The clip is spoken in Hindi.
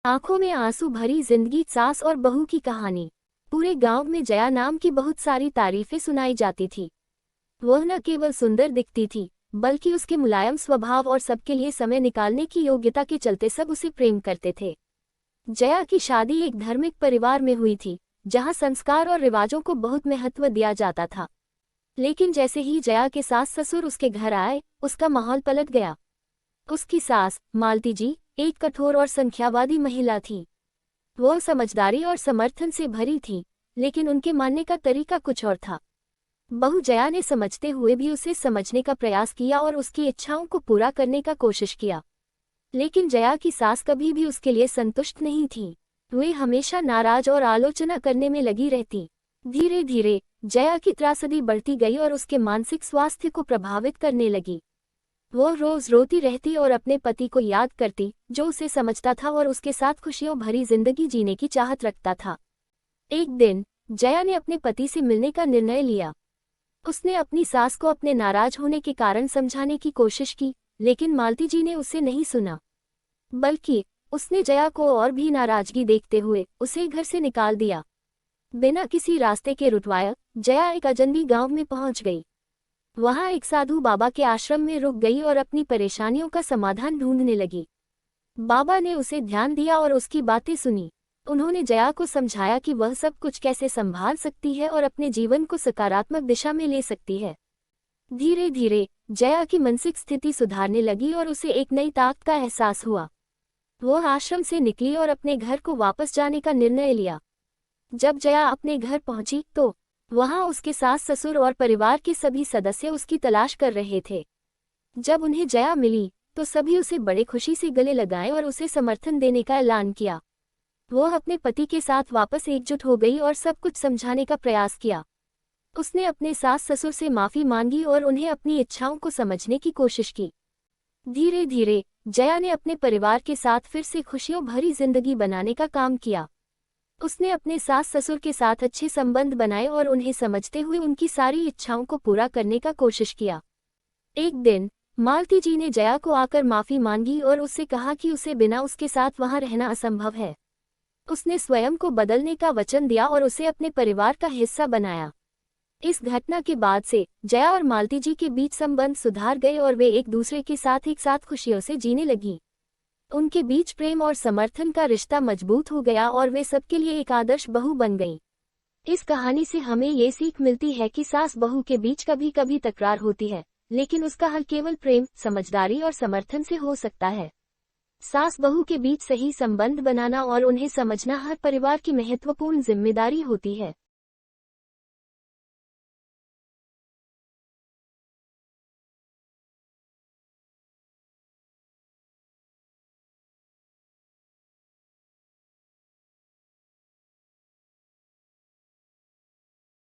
आंखों में आंसू भरी जिंदगी, सास और बहू की कहानी। पूरे गांव में जया नाम की बहुत सारी तारीफें सुनाई जाती थी। वह न केवल सुंदर दिखती थी, बल्कि उसके मुलायम स्वभाव और सबके लिए समय निकालने की योग्यता के चलते सब उसे प्रेम करते थे। जया की शादी एक धार्मिक परिवार में हुई थी, जहां संस्कार और रिवाजों को बहुत महत्व दिया जाता था। लेकिन जैसे ही जया के सास ससुर उसके घर आए, उसका माहौल पलट गया। उसकी सास मालती जी एक कठोर और संख्यावादी महिला थी। वह समझदारी और समर्थन से भरी थी, लेकिन उनके मानने का तरीका कुछ और था। बहू जया ने समझते हुए भी उसे समझने का प्रयास किया और उसकी इच्छाओं को पूरा करने का कोशिश किया। लेकिन जया की सास कभी भी उसके लिए संतुष्ट नहीं थी। वे हमेशा नाराज और आलोचना करने में लगी रहती। धीरे धीरे जया की त्रासदी बढ़ती गई और उसके मानसिक स्वास्थ्य को प्रभावित करने लगी। वो रोज रोती रहती और अपने पति को याद करती, जो उसे समझता था और उसके साथ खुशियों भरी जिंदगी जीने की चाहत रखता था। एक दिन जया ने अपने पति से मिलने का निर्णय लिया। उसने अपनी सास को अपने नाराज होने के कारण समझाने की कोशिश की, लेकिन मालती जी ने उसे नहीं सुना। बल्कि उसने जया को और भी नाराजगी देखते हुए उसे घर से निकाल दिया। बिना किसी रास्ते के रुटवाया जया एक अजनबी गांव में पहुंच गई। वहां एक साधु बाबा के आश्रम में रुक गई और अपनी परेशानियों का समाधान ढूंढने लगी। बाबा ने उसे ध्यान दिया और उसकी बातें सुनी। उन्होंने जया को समझाया कि वह सब कुछ कैसे संभाल सकती है और अपने जीवन को सकारात्मक दिशा में ले सकती है। धीरे धीरे जया की मानसिक स्थिति सुधारने लगी और उसे एक नई ताकत का एहसास हुआ। वह आश्रम से निकली और अपने घर को वापस जाने का निर्णय लिया। जब जया अपने घर पहुंची तो वहां उसके सास ससुर और परिवार के सभी सदस्य उसकी तलाश कर रहे थे। जब उन्हें जया मिली तो सभी उसे बड़े खुशी से गले लगाए और उसे समर्थन देने का ऐलान किया। वह अपने पति के साथ वापस एकजुट हो गई और सब कुछ समझाने का प्रयास किया। उसने अपने सास ससुर से माफी मांगी और उन्हें अपनी इच्छाओं को समझने की कोशिश की। धीरे धीरे जया ने अपने परिवार के साथ फिर से खुशियों भरी जिंदगी बनाने का काम किया। उसने अपने सास ससुर के साथ अच्छे संबंध बनाए और उन्हें समझते हुए उनकी सारी इच्छाओं को पूरा करने का कोशिश किया। एक दिन मालती जी ने जया को आकर माफी मांगी और उससे कहा कि उसे बिना उसके साथ वहां रहना असंभव है। उसने स्वयं को बदलने का वचन दिया और उसे अपने परिवार का हिस्सा बनाया। इस घटना के बाद से जया और मालती जी के बीच संबंध सुधार गए और वे एक दूसरे के साथ खुशियों से जीने लगी। उनके बीच प्रेम और समर्थन का रिश्ता मजबूत हो गया और वे सबके लिए एक आदर्श बहू बन गईं। इस कहानी से हमें ये सीख मिलती है कि सास बहू के बीच कभी कभी तकरार होती है, लेकिन उसका हल केवल प्रेम, समझदारी और समर्थन से हो सकता है। सास बहू के बीच सही संबंध बनाना और उन्हें समझना हर परिवार की महत्वपूर्ण जिम्मेदारी होती है।